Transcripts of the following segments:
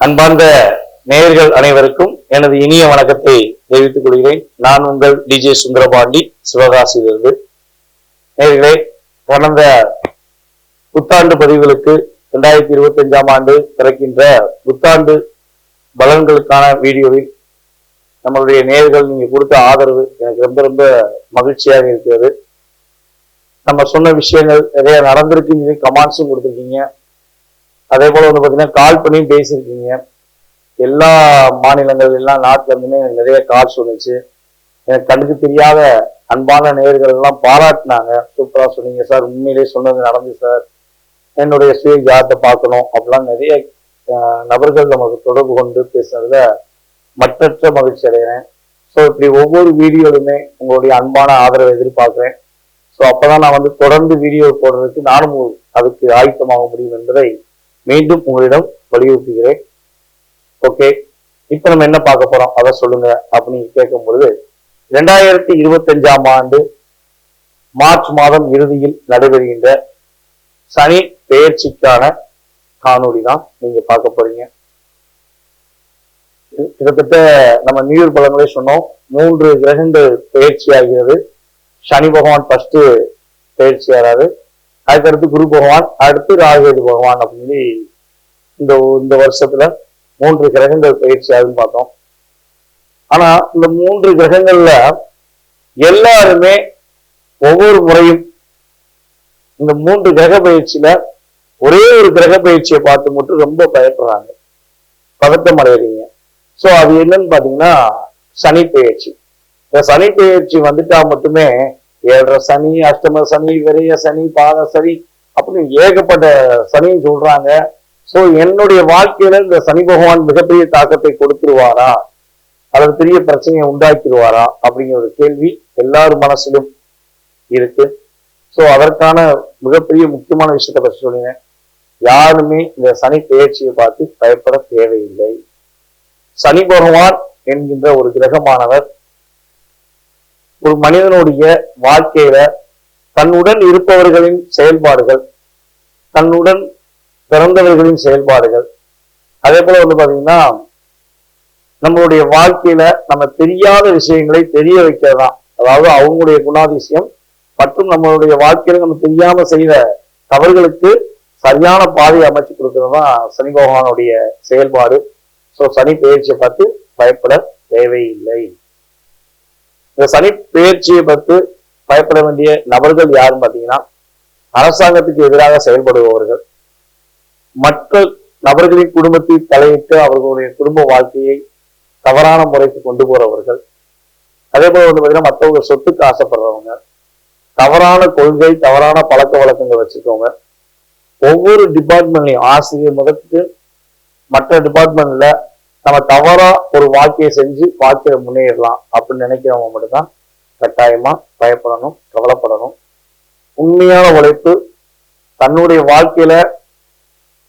அன்பார்ந்த நேயர்கள் அனைவருக்கும் எனது இனிய வணக்கத்தை தெரிவித்துக் கொள்கிறேன். நான் உங்கள் டிஜே சுந்தரபாண்டி, சிவகாசியிலிருந்து. நேயர்களே, கடந்த புத்தாண்டு பதிவுகளுக்கு 2025ஆம் ஆண்டு பிறக்கின்ற புத்தாண்டு பலன்களுக்கான வீடியோவில் நம்மளுடைய நேயர்கள் நீங்க கொடுத்த ஆதரவு எனக்கு ரொம்ப ரொம்ப மகிழ்ச்சியாக இருக்கிறது. நம்ம சொன்ன விஷயங்கள் நிறைய நடந்திருக்கு, கமெண்ட்ஸும் கொடுத்துருக்கீங்க. அதே போல வந்து பார்த்தீங்கன்னா கால் பண்ணியும் பேசியிருக்கீங்க. எல்லா மாநிலங்கள் எல்லாம் நாட்டுல இருந்துமே எனக்கு நிறைய கால்ஸ் வந்துச்சு. எனக்கு கண்ணுக்கு தெரியாத அன்பான நேயர்கள் எல்லாம் பாராட்டினாங்க. சூப்பரா சொன்னீங்க சார், உண்மையிலேயே சொன்னது நடந்து சார், என்னுடைய சுய ஜாதத்தை பார்க்கணும் அப்படிலாம் நிறைய நபர்கள் நமக்கு தொடர்பு கொண்டு பேசுனதுல மற்றற்ற மகிழ்ச்சி அடைகிறேன். ஸோ இப்படி ஒவ்வொரு வீடியோலுமே உங்களுடைய அன்பான ஆதரவை எதிர்பார்க்கிறேன். ஸோ அப்பதான் நான் வந்து தொடர்ந்து வீடியோ போடுறதுக்கு நானும் அதுக்கு ஆயத்தமாக முடியும் என்பதை மீண்டும் உங்களிடம் வலியுறுத்துகிறேன். ஓகே, இப்ப நம்ம என்ன பார்க்க போறோம் அதை சொல்லுங்க அப்படின்னு கேட்கும் பொழுது, 2025ஆம் ஆண்டு மார்ச் மாதம் இறுதியில் நடைபெறுகின்ற சனி பெயர்ச்சிக்கான காணொளி தான் நீங்க பார்க்க போறீங்க. கிட்டத்தட்ட நம்ம நியூ இயர் பலங்களே சொன்னோம், 3 கிரகங்கள் பெயர்ச்சி ஆகிறது. சனி பகவான் ஃபர்ஸ்ட் பெயர்ச்சி ஆறாரு, அதுக்கடுத்து குரு பகவான், அடுத்து ராகுகேது பகவான் அப்படின்னு இந்த வருஷத்துல 3 கிரகங்கள் பயிற்சி ஆகுதுன்னு பார்த்தோம். ஆனா இந்த 3 கிரகங்கள்ல எல்லாருமே ஒவ்வொரு முறையும் இந்த 3 கிரக பயிற்சியில ஒரே ஒரு கிரக பயிற்சியை பார்த்து மட்டும் ரொம்ப பயப்படுறாங்க, பதட்டம் அடைகிறீங்க. ஸோ அது என்னன்னு பாத்தீங்கன்னா சனி பெயர்ச்சி. இந்த சனி பெயர்ச்சி வந்துட்டா மட்டுமே 7 சனி, அஷ்டம சனி, விரைய சனி, பாத சனி அப்படின்னு ஏகப்பட்ட சனின்னு சொல்றாங்க. ஸோ என்னுடைய வாழ்க்கையில இந்த சனி பகவான் மிகப்பெரிய தாக்கத்தை கொடுத்துருவாரா அல்லது பெரிய பிரச்சனையை உண்டாக்கிடுவாரா அப்படிங்கிற ஒரு கேள்வி எல்லாரும் மனசிலும் இருக்கு. ஸோ அதற்கான மிகப்பெரிய முக்கியமான விஷயத்தை பற்றி சொல்லுங்க. யாருமே இந்த சனி பெயர்ச்சியை பார்த்து பயப்பட தேவையில்லை. சனி பகவான் என்கின்ற ஒரு கிரகமானவர் ஒரு மனிதனுடைய வாழ்க்கையில தன்னுடன் இருப்பவர்களின் செயல்பாடுகள், தன்னுடன் பிறந்தவர்களின் செயல்பாடுகள், அதே போல வந்து பாத்தீங்கன்னா நம்மளுடைய வாழ்க்கையில நம்ம தெரியாத விஷயங்களை தெரிய வைக்கிறதான். அதாவது அவங்களுடைய குணாதிசயம் மற்றும் நம்மளுடைய வாழ்க்கையில நம்ம தெரியாம செய்த தவறுகளுக்கு சரியான பாதையை அமைச்சு கொடுக்கறது தான் சனி பகவானுடைய செயல்பாடு. ஸோ சனி பெயர்ச்சியை பார்த்து பயப்பட தேவையில்லை. இந்த சனி பெயர்ச்சியை பார்த்து பயப்பட வேண்டிய நபர்கள் யாருன்னு பார்த்தீங்கன்னா, அரசாங்கத்துக்கு எதிராக செயல்படுபவர்கள், மற்ற நபர்களின் குடும்பத்தில் தலையிட்டு அவர்களுடைய குடும்ப வாழ்க்கையை தவறான முறைக்கு கொண்டு போறவர்கள், அதே போல வந்து பார்த்தீங்கன்னா மற்றவங்க சொத்துக்கு ஆசைப்படுறவங்க, தவறான கொள்கை, தவறான பழக்க வழக்கங்கள் வச்சுக்கோங்க. ஒவ்வொரு டிபார்ட்மெண்ட்லையும் ஆசிரியர் முதற்கு மற்ற டிபார்ட்மெண்ட்ல நம்ம தவறா ஒரு வாழ்க்கையை செஞ்சு வாழ்க்கையை முன்னேறலாம் அப்படின்னு நினைக்கிறவங்க மட்டும்தான் கட்டாயமா பயப்படணும், கவலைப்படணும். உண்மையான உழைப்பு, தன்னுடைய வாழ்க்கையில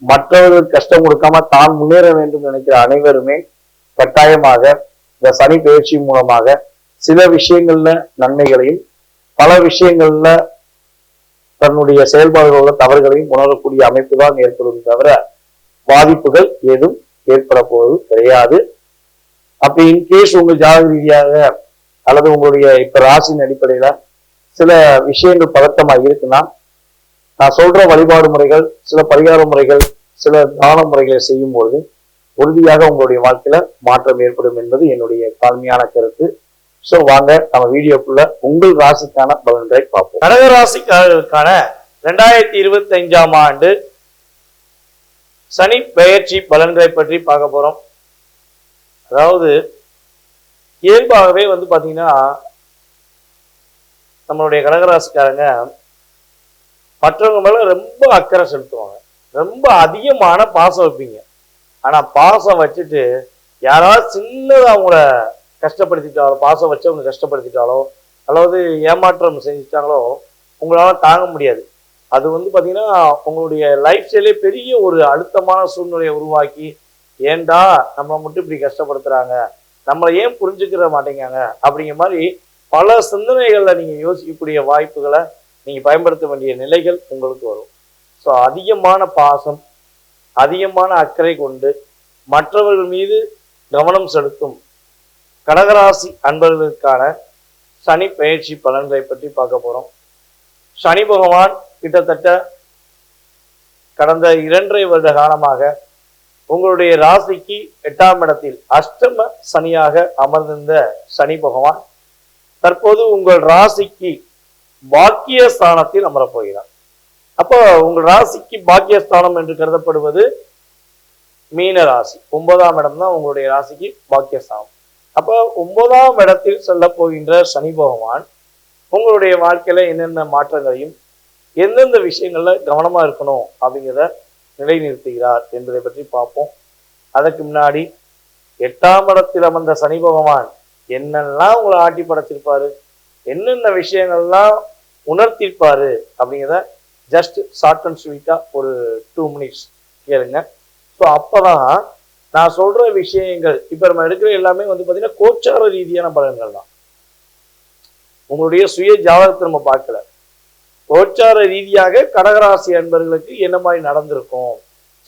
மற்றவர்களுக்கு கஷ்டம் கொடுக்காம தான் முன்னேற வேண்டும் நினைக்கிற அனைவருமே கட்டாயமாக இந்த சனி பயிற்சி மூலமாக சில விஷயங்கள்ல நன்மைகளையும் பல விஷயங்கள்ல தன்னுடைய செயல்பாடுகளோட தவறுகளையும் உணரக்கூடிய அமைப்பு தான் ஏற்படும், தவிர பாதிப்புகள் ஏதும் ஏற்பட போவது கிடையாது. அப்படி இன்கேஸ் உங்க ஜாதக ரீதியாக அல்லது உங்களுடைய இப்ப ராசியின் அடிப்படையில சில விஷயங்கள் பதட்டமா இருக்குன்னா, நான் சொல்ற வழிபாடு முறைகள், சில பரிகார முறைகள், சில தான முறைகளை செய்யும் பொழுது உறுதியாக உங்களுடைய வாழ்க்கையில மாற்றம் ஏற்படும் என்பது என்னுடைய தாழ்மையான கருத்து. ஸோ வாங்க நம்ம வீடியோக்குள்ள உங்கள் ராசிக்கான பலன்களை பார்ப்போம். கடக ராசிக்காரர்களுக்கான 2025ஆம் ஆண்டு சனி பெயர்ச்சி பலன்களை பற்றி பார்க்க போறோம். அதாவது இயல்பாகவே வந்து பாத்தீங்கன்னா நம்மளுடைய கடகராசிக்காரங்க மற்றவங்க மேல ரொம்ப அக்கறை செலுத்துவாங்க, ரொம்ப அதிகமான பாசம் வைப்பீங்க. ஆனா பாசம் வச்சுட்டு யாராவது சின்னதா அவங்கள கஷ்டப்படுத்திட்டாலோ, பாசம் வச்சு அவங்க கஷ்டப்படுத்திட்டாலோ அல்லது ஏமாற்றம் செஞ்சுட்டாங்களோ உங்களால தாங்க முடியாது. அது வந்து பாத்தீங்கன்னா உங்களுடைய லைஃப் ஸ்டைலே பெரிய ஒரு அழுத்தமான சூழ்நிலையை உருவாக்கி, ஏண்டா நம்மளை மட்டும் இப்படி கஷ்டப்படுத்துறாங்க, நம்மளை ஏன் புரிஞ்சுக்கிற மாட்டேங்காங்க அப்படிங்கிற மாதிரி பல சிந்தனைகள்ல நீங்க யோசிக்கக்கூடிய வாய்ப்புகளை நீங்க பயன்படுத்த வேண்டிய நிலைகள் உங்களுக்கு வரும். ஸோ அதிகமான பாசம், அதிகமான அக்கறை கொண்டு மற்றவர்கள் மீது கவனம் செலுத்தும் கடகராசி அன்பர்களுக்கான சனி பயிற்சி பலன்களை பற்றி பார்க்க போறோம். சனி பகவான் கிட்டத்தட்ட கடந்த 2.5 வருட காலமாக உங்களுடைய ராசிக்கு 8ஆம் இடத்தில் அஷ்டம சனியாக அமர்ந்திருந்த சனி பகவான் தற்போது உங்கள் ராசிக்கு பாக்கிய ஸ்தானத்தில் அமரப் போகிறார். அப்போ உங்கள் ராசிக்கு பாக்கியஸ்தானம் என்று கருதப்படுவது மீன ராசி. 9ஆம் இடம் தான் உங்களுடைய ராசிக்கு பாக்கியஸ்தானம். அப்போ 9ஆம் இடத்தில் சொல்ல போகின்ற சனி பகவான் உங்களுடைய வாழ்க்கையில என்னென்ன மாற்றங்களையும் எந்தெந்த விஷயங்கள்ல கவனமா இருக்கணும் அப்படிங்கிறத நிலைநிறுத்துகிறார் என்பதை பற்றி பார்ப்போம். அதற்கு முன்னாடி 8ஆம் இடத்தில் அமர்ந்த சனி பகவான் என்னெல்லாம் உங்களை ஆட்டி படைச்சிருப்பாரு, என்னென்ன விஷயங்கள்லாம் உணர்த்திருப்பாரு அப்படிங்கிறத ஜஸ்ட் ஷார்ட் அண்ட் ஸ்வீட்டா ஒரு 2 மினிட்ஸ் கேளுங்க. ஸோ அப்பதான் நான் சொல்ற விஷயங்கள் இப்ப நம்ம எடுக்கிற எல்லாமே வந்து பாத்தீங்கன்னா கோச்சார ரீதியான பலன்கள் தான். உங்களுடைய சுய ஜாதகத்தை நம்ம பார்க்கல, கோச்சார ரீதியாக கடகராசி அன்பர்களுக்கு என்ன மாதிரி நடந்திருக்கும்,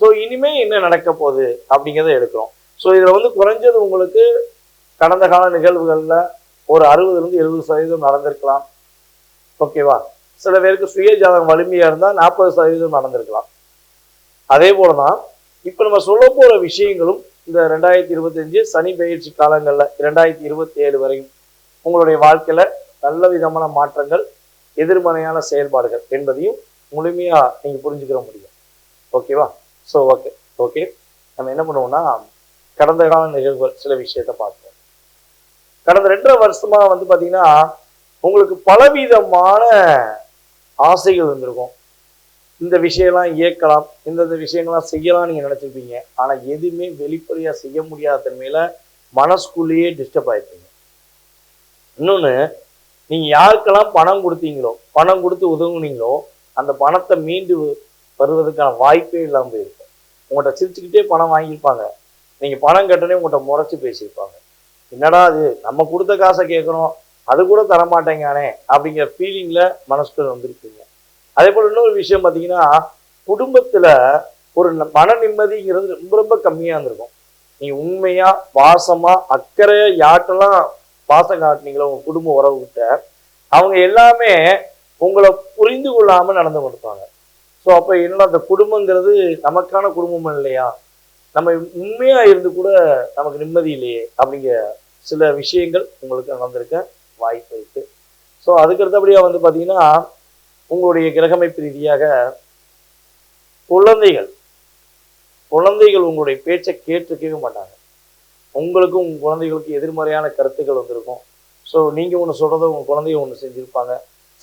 ஸோ இனிமே என்ன நடக்க போகுது அப்படிங்கிறத எடுக்கிறோம். ஸோ இதுல வந்து குறைஞ்சது உங்களுக்கு கடந்த கால நிகழ்வுகள்ல ஒரு 60-70% நடந்திருக்கலாம். ஓகேவா? சில பேருக்கு சுய ஜாதகம் வலிமையா இருந்தா 40% நடந்திருக்கலாம். அதே போலதான் இப்ப நம்ம சொல்ல போற விஷயங்களும் இந்த 2025 சனி பயிற்சி காலங்கள்ல 2027 வரையும் உங்களுடைய வாழ்க்கையில நல்ல விதமான மாற்றங்கள், எதிர்மறையான செயல்பாடுகள் என்பதையும் முழுமையா நீங்க புரிஞ்சுக்கிற முடியும். ஓகேவா? ஸோ ஓகே நம்ம என்ன பண்ணுவோம்னா கடந்த கால நிகழ்வுகள் சில விஷயத்த பார்ப்போம். கடந்த 2.5 வருஷமா வந்து பாத்தீங்கன்னா உங்களுக்கு பலவிதமான ஆசைகள் இருந்திருக்கும். இந்த விஷயம்லாம் இயக்கலாம், இந்த விஷயங்கள்லாம் செய்யலாம் நீங்க நினைச்சிருப்பீங்க. ஆனா எதுவுமே வெளிப்படையா செய்ய முடியாத தன்மையில மனசுக்குள்ளேயே டிஸ்டர்ப் ஆயிருப்பீங்க. இன்னொன்னு, நீங்க யாருக்கெல்லாம் பணம் கொடுத்தீங்களோ, பணம் கொடுத்து உதவுனீங்களோ அந்த பணத்தை மீண்டு வருவதற்கான வாய்ப்பே இல்லாம போயிருக்கும். உங்கள்கிட்ட சிரிச்சுக்கிட்டே பணம் வாங்கியிருப்பாங்க, நீங்க பணம் கட்டனே உங்கள்கிட்ட முறைச்சு பேசியிருப்பாங்க. என்னடா அது நம்ம கொடுத்த காசை கேட்கறோம், அது கூட தரமாட்டேங்கானே அப்படிங்கிற ஃபீலிங்ல மனசுக்குள்ள வந்திருப்பீங்க. அதே போல இன்னொரு விஷயம் பார்த்தீங்கன்னா, குடும்பத்துல ஒரு மன நிம்மதிங்கிறது ரொம்ப ரொம்ப கம்மியா இருந்திருக்கும். நீங்க உண்மையா பாசமா அக்கறையா யார்ட்டெல்லாம் பாசம் காட்டினீங்களோ உங்க குடும்ப உறவுகிட்ட, அவங்க எல்லாமே உங்களை புரிந்து கொள்ளாம நடந்து கொண்டிருப்பாங்க. ஸோ அப்ப என்னன்னா அந்த குடும்பங்கிறது நமக்கான குடும்பம் இல்லையா, நம்ம உண்மையா இருந்து கூட நமக்கு நிம்மதி இல்லையே அப்படிங்கிற சில விஷயங்கள் உங்களுக்கு நடந்திருக்க வாய்ப்பு இருக்கு. ஸோ அதுக்கு அடுத்தபடியா வந்து பாத்தீங்கன்னா உங்களுடைய கிரகமைப்பு ரீதியாக குழந்தைகள் உங்களுடைய பேச்சை கேட்டுக்கவே மாட்டாங்க. உங்களுக்கும் உங்க குழந்தைகளுக்கு எதிர்மறையான கருத்துக்கள் வந்திருக்கும். ஸோ நீங்க ஒன்று சொல்றதை உங்க குழந்தைங்க ஒன்று செஞ்சிருப்பாங்க.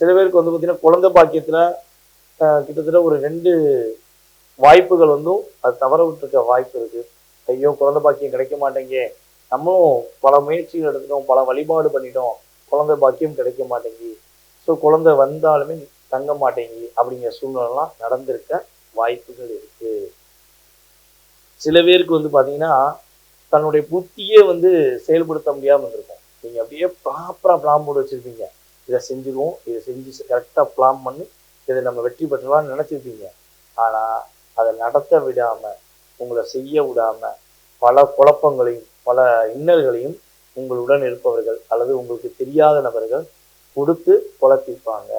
சில பேருக்கு வந்து பார்த்தீங்கன்னா குழந்தை பாக்கியத்துல கிட்டத்தட்ட ஒரு 2 வாய்ப்புகள் வந்தும் அது தவற விட்டுருக்க வாய்ப்பு இருக்கு. ஐயோ குழந்தை பாக்கியம் கிடைக்க மாட்டேங்க, நம்மளும் பல முயற்சிகள் எடுத்துட்டோம், பல வழிபாடு பண்ணிட்டோம், குழந்தை பாக்கியம் கிடைக்க மாட்டேங்கி, ஸோ குழந்தை வந்தாலுமே தங்க மாட்டேங்கி அப்படிங்கிற சூழ்நிலைலாம் நடந்திருக்க வாய்ப்புகள் இருக்கு. சில பேருக்கு வந்து பாத்தீங்கன்னா தன்னுடைய புத்தியே வந்து செயல்படுத்த முடியாம இருந்திருக்கும். நீங்க அப்படியே ப்ராப்பரா பிளான் போட்டு வச்சிருப்பீங்க, இதை செஞ்சுருவோம், இதை செஞ்சு கரெக்டா பிளான் பண்ணி இதை நம்ம வெற்றி பெற்றலாம்னு நினைச்சிருப்பீங்க. ஆனா அதை நடத்த விடாம, உங்களை செய்ய விடாம பல குழப்பங்களையும் பல இன்னல்களையும் உங்களுடன் இருப்பவர்கள் அல்லது உங்களுக்கு தெரியாத நபர்கள் கொடுத்து குழப்பிப்பாங்க.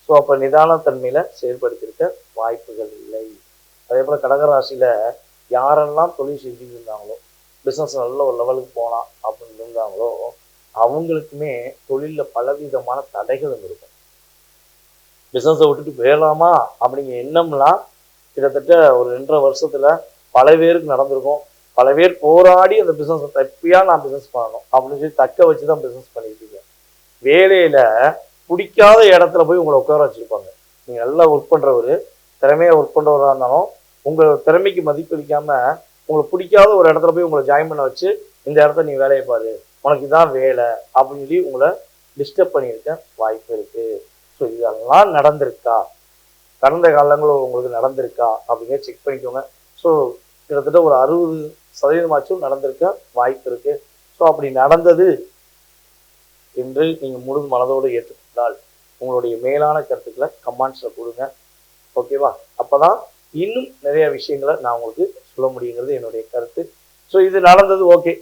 ஸோ அப்போ நிதானத்தன்மையில செயல்படுத்தியிருக்க வாய்ப்புகள் இல்லை. அதே போல கடகராசியில யாரெல்லாம் தொழில் செஞ்சுட்டு இருந்தாங்களோ, பிஸ்னஸ் நல்ல ஒரு லெவலுக்கு போகலாம் அப்படின்னு இருந்தாங்களோ அவங்களுக்குமே தொழிலில் பலவிதமான தடைகள் இருக்கும். பிஸ்னஸை விட்டுட்டு போயிடலாமா அப்படிங்கிற எண்ணம்லாம் கிட்டத்தட்ட ஒரு 2.5 வருஷத்துல பல பேருக்கு நடந்திருக்கும். பல பேர் போராடி அந்த பிஸ்னஸ் எப்பயா நான் பிஸ்னஸ் பண்ணணும் அப்படின்னு சொல்லி தக்க வச்சுதான் பிஸ்னஸ் பண்ணிருக்கீங்க. வேலையில பிடிக்காத இடத்துல போய் உங்களை உட்கார வச்சிருப்பாங்க. நீங்க நல்லா ஒர்க் பண்றவரு, திறமையா ஒர்க் பண்றவராக இருந்தாலும் உங்க திறமைக்கு மதிப்பளிக்காம உங்களுக்கு பிடிக்காத ஒரு இடத்துல போய் உங்களை ஜாயின் பண்ண வச்சு, இந்த இடத்த நீ வேலையை பாரு, உனக்கு இதான் வேலை அப்படின்னு சொல்லி உங்களை டிஸ்டர்ப் பண்ணியிருக்க வாய்ப்பு இருக்கு. ஸோ இதெல்லாம் நடந்திருக்கா, கடந்த காலங்களில் உங்களுக்கு நடந்திருக்கா அப்படிங்கிற செக் பண்ணிக்கோங்க. ஸோ கிட்டத்தட்ட ஒரு 60% நடந்திருக்க வாய்ப்பு இருக்கு. ஸோ அப்படி நடந்தது என்று நீங்க முழு மனதோடு ஏற்றுக்கொண்டால் உங்களுடைய மேலான கருத்துக்களை கமெண்ட்ஸ்ல கொடுங்க. ஓகேவா? அப்பதான் இன்னும் நிறைய விஷயங்களை நான் உங்களுக்கு சொல்ல முடியுங்கிறது என்னுடைய கருத்து. ஸோ இது நடந்தது ஓகே.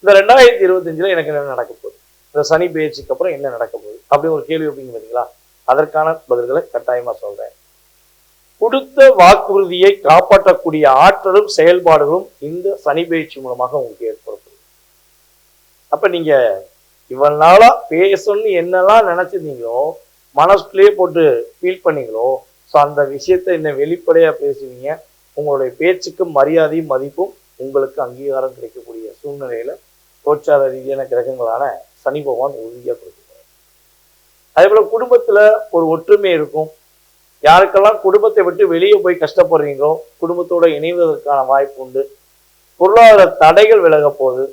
இந்த 2025 எனக்கு என்ன நடக்க போகுது, இந்த சனி பயிற்சிக்கு அப்புறம் என்ன நடக்க போகுது அப்படின்னு ஒரு கேள்வி வைப்பீங்க பார்த்தீங்களா? அதற்கான பதில்களை கட்டாயமா சொல்றேன். கொடுத்த வாக்குறுதியை காப்பாற்றக்கூடிய ஆற்றலும் செயல்பாடுகளும் இந்த சனி பயிற்சி மூலமாக உங்களுக்கு ஏற்படுத்தும். அப்ப நீங்க இவ்வளவு நாளா பேசணும்னு என்னெல்லாம் நினைச்சிருந்தீங்களோ, மனசுக்குள்ளேயே போட்டு ஃபீல் பண்ணீங்களோ, ஸோ அந்த விஷயத்த இன்னும் வெளிப்படையா பேசுவீங்க. உங்களுடைய பேச்சுக்கு மரியாதையும் மதிப்பும் உங்களுக்கு அங்கீகாரம் கிடைக்கக்கூடிய சூழ்நிலையில கோச்சார ரீதியான கிரகங்களான சனி பகவான் உறுதியா கொடுக்கிறார். அதே போல குடும்பத்துல ஒரு ஒற்றுமை இருக்கும். யாருக்கெல்லாம் குடும்பத்தை விட்டு வெளியே போய் கஷ்டப்படுறீங்களோ குடும்பத்தோட இணைவதற்கான வாய்ப்பு உண்டு. பொருளாதார தடைகள் விலக போகுது.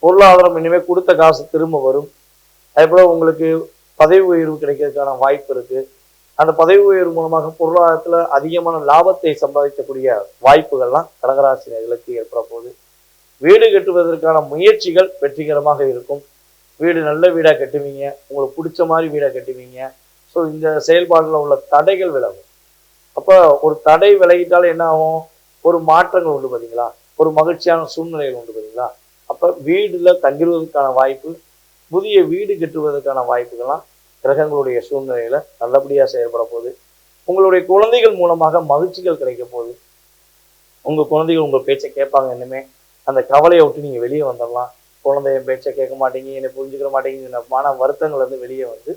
பொருளாதாரம் இனிமேல் கொடுத்த காசு திரும்ப வரும். அதே போல உங்களுக்கு பதவி உயர்வு கிடைக்கிறதுக்கான வாய்ப்பு இருக்கு. அந்த பதவி உயர்வு மூலமாக பொருளாதாரத்துல அதிகமான லாபத்தை சம்பாதிக்கக்கூடிய வாய்ப்புகள்லாம் கடகராசினர்களுக்கு ஏற்பட போகுது. வீடு கட்டுவதற்கான முயற்சிகள் வெற்றிகரமாக இருக்கும். வீடு நல்ல வீடா கட்டுவீங்க, உங்களுக்கு பிடிச்ச மாதிரி வீடா கட்டுவீங்க. ஸோ இந்த செயல்பாடுல உள்ள தடைகள் விலகும். அப்போ ஒரு தடை விலகிட்டாலும் என்ன ஆகும், ஒரு மாற்றங்கள் உண்டு பார்த்தீங்களா, ஒரு மகிழ்ச்சியான சூழ்நிலைகள் உண்டு பார்த்தீங்களா. அப்போ வீடுல தங்கிடுவதற்கான வாய்ப்பு, புதிய வீடு கட்டுவதற்கான வாய்ப்புகள்லாம் கிரகங்களுடைய சூழ்நிலையில நல்லபடியா செயல்பட போகுது. உங்களுடைய குழந்தைகள் மூலமாக மகிழ்ச்சிகள் கிடைக்க போகுது. உங்க குழந்தைகள் உங்க பேச்சை கேட்பாங்க. இனிமே அந்த கவலையை விட்டு நீங்க வெளியே வந்துடலாம். குழந்தை என் பேச்சை கேட்க மாட்டேங்க, என்னை புரிஞ்சுக்கிற மாட்டேங்க, மன வருத்தங்கள் வந்து வெளியே வந்து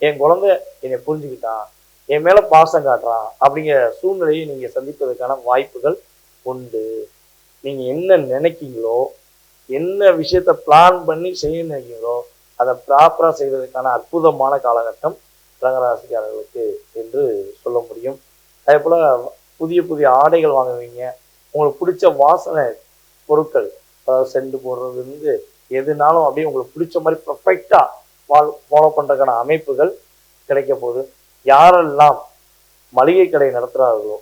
என் குழந்தை என்னை புரிஞ்சுக்கிட்டான், என் மேல பாசம் காட்டுறான் அப்படிங்கிற சூழ்நிலையை நீங்க சந்திப்பதற்கான வாய்ப்புகள் உண்டு. நீங்க என்ன நினைக்கீங்களோ, என்ன விஷயத்த பிளான் பண்ணி செய்ய நினைக்கிறீங்களோ அதை ப்ராப்பரா செய்வதற்கான அற்புதமான காலகட்டம் கடகராசிக்காரர்களுக்கு என்று சொல்ல முடியும். அதே போல புதிய புதிய ஆடைகள் வாங்குவீங்க. உங்களுக்கு பிடிச்ச வாசனை பொருட்கள், அதாவது சென்று போடுறதுலேருந்து எதுனாலும் அப்படியே உங்களுக்கு பிடிச்ச மாதிரி பர்ஃபெக்டா ஃபாலோ பண்றதுக்கான அமைப்புகள் கிடைக்க போகுது. யாரெல்லாம் மளிகை கடை நடத்துகிறார்களோ,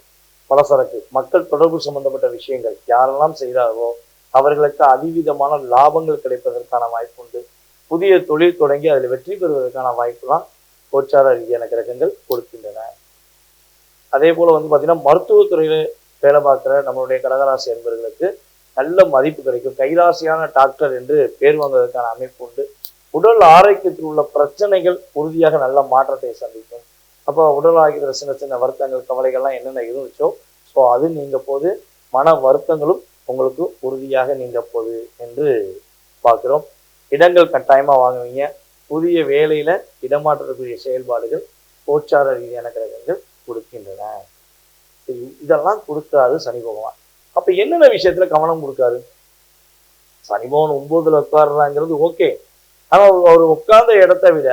பலசரக்கு மக்கள் தொடர்பு சம்பந்தப்பட்ட விஷயங்கள் யாரெல்லாம் செய்கிறார்களோ அவர்களுக்கு அதிவிதமான லாபங்கள் கிடைப்பதற்கான வாய்ப்பு உண்டு. புதிய தொழில் தொடங்கி அதில் வெற்றி பெறுவதற்கான வாய்ப்புலாம் கோச்சார ரீதியான கிரகங்கள் கொடுக்கின்றன. அதே போல வந்து பார்த்தீங்கன்னா மருத்துவத்துறையில வேலை பார்க்குற நம்மளுடைய கடகராசி என்பவர்களுக்கு நல்ல மதிப்பு கிடைக்கும். கைராசியான டாக்டர் என்று பேர் வாங்குவதற்கான அமைப்பு உண்டு. உடல் ஆரோக்கியத்தில் உள்ள பிரச்சனைகள் உறுதியாக நல்ல மாற்றத்தை சந்திக்கும். அப்போ உடல் ஆரோக்கியத்தில் சின்ன சின்ன வருத்தங்கள் கவலைகள்லாம் என்னென்ன இருந்துச்சோ ஸோ அது நீங்க போது மன வருத்தங்களும் உங்களுக்கு உறுதியாக நீங்க போகுது என்று பார்க்கிறோம். இடங்கள் கட்டாயமா வாங்குவீங்க. புதிய வேலையில இடமாற்றக்கூடிய செயல்பாடுகள் கோச்சார ரீதியான கிரகங்கள் கொடுக்கின்றன. இதெல்லாம் கொடுக்காது சனி பகவான். அப்ப என்னென்ன விஷயத்துல கவனம் கொடுக்காரு? சனி பகவான் 9ல உட்கார்றாங்கிறது ஓகே. ஆனா அவர் உட்கார்ந்த இடத்தை விட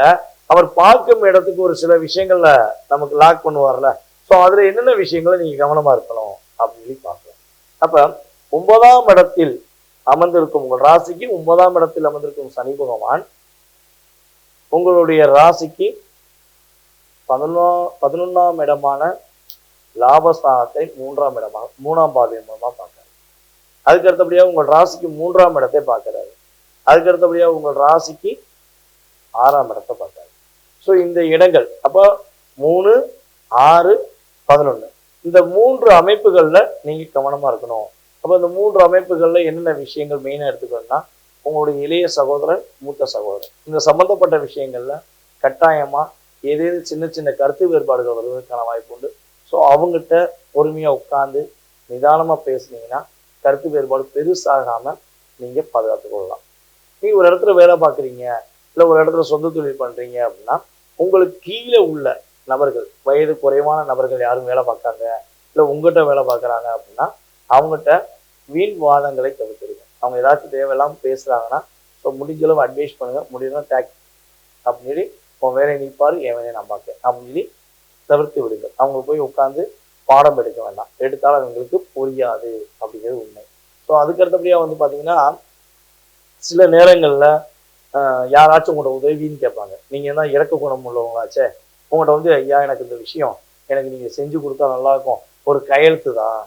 அவர் பார்க்கும் இடத்துக்கு ஒரு சில விஷயங்கள்ல நமக்கு லாக் பண்ணுவார்ல. ஸோ அதுல என்னென்ன விஷயங்களை நீங்க கவனமா இருக்கணும் அப்படின்னு சொல்லி பார்க்கலாம். அப்ப 9ஆம் இடத்தில் அமர்ந்திருக்கும் உங்கள் ராசிக்கு 9ஆம் இடத்தில் அமர்ந்திருக்கும் சனி பகவான் உங்களுடைய ராசிக்கு 11ஆம் இடமான லாபஸ்தானத்தை 3ஆம் இடமாக 3ஆம் பார்வை மூலமா பார்க்கிறார். அதுக்கு அடுத்தபடியா உங்கள் ராசிக்கு 3ஆம் இடத்தை பார்க்கிறாரு. அதுக்கு அடுத்தபடியா உங்கள் ராசிக்கு 6ஆம் இடத்தை பார்க்கிறாரு. ஸோ இந்த இடங்கள் அப்போ 3, 6, 11 இந்த 3 அமைப்புகள்ல நீங்க கவனமா இருக்கணும். அப்போ இந்த 3 அமைப்புகள்ல என்னென்ன விஷயங்கள் மெயினா எடுத்துக்கணும்னா உங்களுடைய இளைய சகோதரர், மூத்த சகோதரர் இந்த சம்பந்தப்பட்ட விஷயங்கள்ல கட்டாயமா ஏதேனும் சின்ன சின்ன கருத்து வேறுபாடுகள் வருவதற்கான வாய்ப்பு உண்டு. ஸோ அவங்ககிட்ட பொறுமையா உட்கார்ந்து நிதானமா பேசுனீங்கன்னா கருத்து வேறுபாடு பெருசாகாம நீங்க பாதுகாத்துக் கொள்ளலாம். நீங்க ஒரு இடத்துல வேலை பார்க்குறீங்க, இல்லை ஒரு இடத்துல சொந்த தொழில் பண்றீங்க அப்படின்னா உங்களுக்கு கீழே உள்ள நபர்கள், வயது குறைவான நபர்கள் யாரும் வேலை பார்க்காங்க, இல்லை உங்ககிட்ட வேலை பார்க்குறாங்க அப்படின்னா அவங்ககிட்ட வீண் வாதங்களை தவிர்த்துருங்க. அவங்க ஏதாச்சும் தேவையில்லாமல் பேசுறாங்கன்னா ஸோ முடிஞ்சளவு அட்வைஸ் பண்ணுங்க. முடியும்னா டேக் அப்படின்னு சொல்லி உன் வேலையை நீப்பாரு, என் வேலையை நான் பார்க்கேன் அப்படின்னு சொல்லி தவிர்த்து விடுங்க. அவங்க போய் உட்காந்து பாடம் எடுக்க வேண்டாம். எடுத்தாலும் அவங்களுக்கு புரியாது அப்படிங்கிறது உண்மை. ஸோ அதுக்கு அடுத்தபடியாக வந்து பார்த்தீங்கன்னா சில நேரங்களில் யாராச்சும் உங்கள்கிட்ட உதவின்னு கேட்பாங்க. நீங்கள் என்ன இறக்க குணம் உள்ளவங்களாச்சே, உங்கள்கிட்ட வந்து ஐயா எனக்கு இந்த விஷயம் எனக்கு நீங்கள் செஞ்சு கொடுத்தா நல்லாயிருக்கும், ஒரு கையெழுத்து தான்,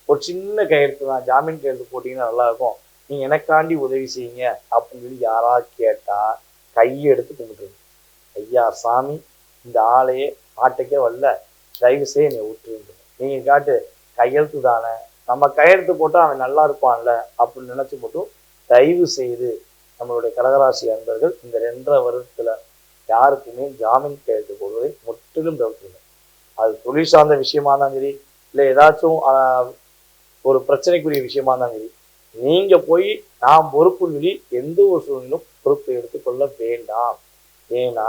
ஒரு சின்ன கையெழுத்து தான், ஜாமீன் கையெழுத்து போட்டிங்கன்னா நல்லாயிருக்கும், நீங்கள் எனக்காண்டி உதவி செய்யுங்க அப்படின்னு சொல்லி யாராவது கேட்டால் கையை எடுத்து கும்பிட்டுருங்க. ஐயா சாமி இந்த ஆளையே ஆட்டைக்கே வரல, தயவு செய்ய என்னை விட்டுருங்க, நீங்கள் காட்டு கையெழுத்து தானே நம்ம கையெழுத்து போட்டா அவன் நல்லா இருப்பான்ல அப்படின்னு நினைச்சு மட்டும் தயவு செய்து நம்மளுடைய கடகராசி அன்பர்கள் இந்த 2.5 வருடத்துல யாருக்குமே ஜாமீன் கையெழுத்து போடுவதை முற்றிலும் தவிர்த்துங்க. அது தொழில் சார்ந்த விஷயமா இருந்தாலும் சரி, இல்லை ஏதாச்சும் ஒரு பிரச்சனைக்குரிய விஷயமா இருந்தாலும் சரி, நீங்க போய் நான் பொறுப்புன்னு சொல்லி எந்த ஒரு சூழ்நிலும் பொறுப்பை எடுத்துக்கொள்ள வேண்டாம். ஏன்னா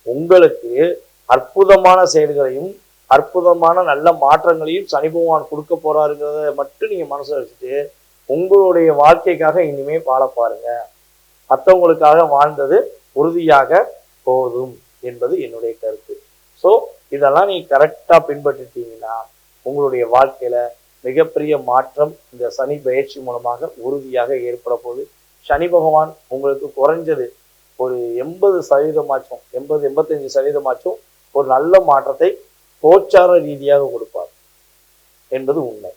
உங்களுக்கு அற்புதமான செயல்களையும் அற்புதமான நல்ல மாற்றங்களையும் சனி பகவான் கொடுக்க போறாருங்கிறத மட்டும் நீங்க மனசுல வச்சுட்டு உங்களுடைய வாழ்க்கைக்காக இனிமே வாழ பாருங்க. மற்றவங்களுக்காக வாழ்ந்தது உறுதியாக போதும் என்பது என்னுடைய கருத்து. ஸோ இதெல்லாம் நீங்க கரெக்டா பின்பற்றிட்டீங்கன்னா உங்களுடைய வாழ்க்கையில மிகப்பெரிய மாற்றம் இந்த சனி பயிற்சி மூலமாக உறுதியாக ஏற்பட போகுது. சனி பகவான் உங்களுக்கு குறைஞ்சது ஒரு 80% 85% ஒரு நல்ல மாற்றத்தை கோச்சார ரீதியாக கொடுப்பார் என்பது உண்மை.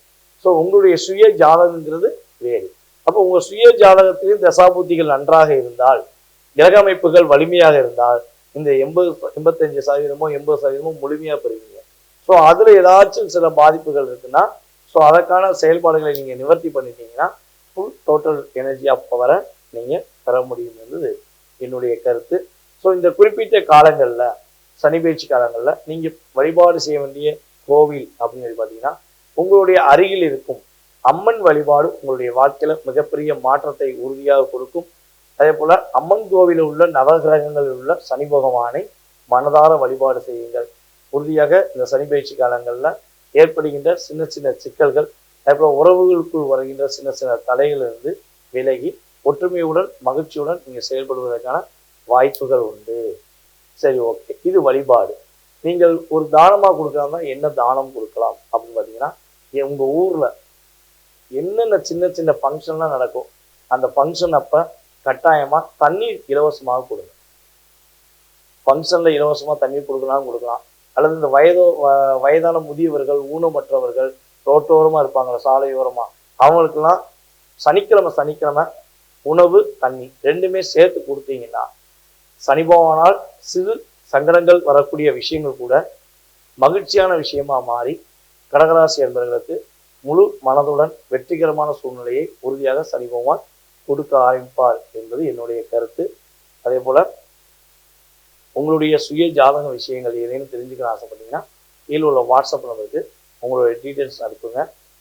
ஸோ உங்களுடைய சுய ஜாதகங்கிறது வேறு. அப்போ உங்க சுய ஜாதகத்திலும் தசாபுத்திகள் நன்றாக இருந்தால், கிரக அமைப்புகள் வலிமையாக இருந்தால் இந்த 85% 80% முழுமையா பெறுவீங்க. ஸோ அதுல ஏதாச்சும் சில பாதிப்புகள் இருக்குன்னா ஸோ அதற்கான செயல்பாடுகளை நீங்க நிவர்த்தி பண்ணிட்டீங்கன்னா ஃபுல் டோட்டல் எனர்ஜி ஆஃப் பவரை நீங்க பெற முடியும் என்பது என்னுடைய கருத்து. ஸோ இந்த குறிப்பிட்ட காலங்கள்ல சனி பயிற்சி காலங்கள்ல நீங்க வழிபாடு செய்ய வேண்டிய கோவில் அப்படின்னு சொல்லி பார்த்தீங்கன்னா உங்களுடைய அருகில் இருக்கும் அம்மன் வழிபாடு உங்களுடைய வாழ்க்கையில மிகப்பெரிய மாற்றத்தை உறுதியாக கொடுக்கும். அதே போல அம்மன் கோவிலில் உள்ள நவகிரகங்களில் உள்ள சனி பகவானை மனதார வழிபாடு செய்யுங்கள். உறுதியாக இந்த சனி பயிற்சி காலங்கள்ல ஏற்படுகின்ற சின்ன சின்ன சிக்கல்கள், அதே போல உறவுகளுக்குள் வருகின்ற சின்ன சின்ன தடைகளிலிருந்து விலகி ஒற்றுமையுடன் மகிழ்ச்சியுடன் நீங்க செயல்படுவதற்கான வாய்ப்புகள் உண்டு. சரி, ஓகே. இது வழிபாடு. நீங்கள் ஒரு தானமா கொடுக்கறதா என்ன தானம் கொடுக்கலாம் அப்படின்னு பார்த்தீங்கன்னா, உங்க ஊர்ல என்னென்ன சின்ன சின்ன ஃபங்க்ஷன்லாம் நடக்கும் அந்த ஃபங்க்ஷன் அப்ப கட்டாயமா தண்ணீர் இலவசமாக கொடுங்க. ஃபங்க்ஷன்ல இலவசமா தண்ணீர் கொடுக்கலாம். அல்லது இந்த வயதான முதியவர்கள், ஊனமற்றவர்கள், ரோட்டோரமா இருப்பாங்களா சாலையோரமா, அவங்களுக்கெல்லாம் சனிக்கிழமை உணவு தண்ணி ரெண்டுமே சேர்த்து கொடுத்தீங்கன்னா சனி பகவானால் சிறு சங்கடங்கள் வரக்கூடிய விஷயங்கள் கூட மகிழ்ச்சியான விஷயமா மாறி கடகராசி என்பவர்களுக்கு முழு மனதுடன் வெற்றிகரமான சூழ்நிலையை உறுதியாக சனி பகவான் கொடுக்க ஆரம்பிப்பார் என்பது என்னுடைய கருத்து. அதே போல உங்களுடைய சுய ஜாதக விஷயங்கள் ஏதேனும் தெரிஞ்சுக்க ஆசைப்பட்டீங்கன்னா கீழே உள்ள வாட்ஸ்அப் நம்பருக்கு உங்களுடைய டீட்டெயில்ஸ் அனுப்புங்க.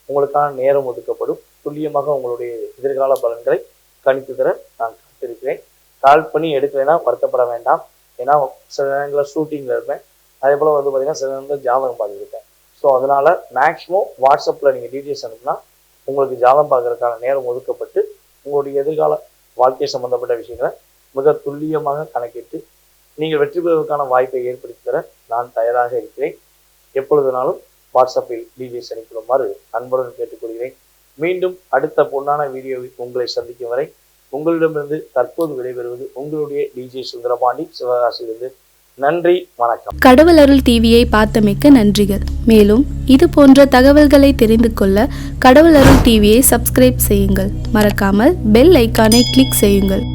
உங்களுக்கான நேரம் ஒதுக்கப்படும். துல்லியமாக உங்களுடைய எதிர்கால பலன்களை கணித்து தர நான் காத்திருக்கிறேன். கால் பண்ணி எடுக்கலைன்னா வருத்தப்பட வேண்டாம். ஏன்னா சில நேரங்களில் ஷூட்டிங்கில் இருப்பேன். அதே போல் பார்த்தீங்கன்னா சில நேரங்களில் ஜாதகம் பார்த்துருப்பேன். ஸோ அதனால் மேக்ஸிமம் வாட்ஸ்அப்பில் நீங்கள் டீட்டெயில்ஸ் அனுப்புனா உங்களுக்கு ஜாதகம் பார்க்கறதுக்கான நேரம் ஒதுக்கப்பட்டு உங்களுடைய எதிர்கால வாழ்க்கை சம்பந்தப்பட்ட விஷயங்களை மிக துல்லியமாக கணக்கிட்டு நீங்கள் வெற்றி பெறுவதற்கான வாய்ப்பை ஏற்படுத்தி தர நான் தயாராக இருக்கிறேன். எப்பொழுதுனாலும் வாட்ஸ்அப்பில் டீட்டெயில்ஸ் அனுப்பிடுமாறு அன்புடன் கேட்டுக்கொள்கிறேன். மீண்டும் அடுத்த பொன்னான வீடியோவில் உங்களை சந்திக்கும் வரை உங்களிடமிருந்து தற்போது விடைபெறுவது உங்களுடைய DJ சுந்தரபாண்டி, சிவகாசியிலிருந்து. நன்றி, வணக்கம். கடவுள் அருள் டிவியை பார்த்தமைக்க நன்றிகள். மேலும் இது போன்ற தகவல்களை தெரிந்து கொள்ள கடவுள் அருள் டிவியை சப்ஸ்கிரைப் செய்யுங்கள். மறக்காமல் பெல் ஐக்கானை கிளிக் செய்யுங்கள்.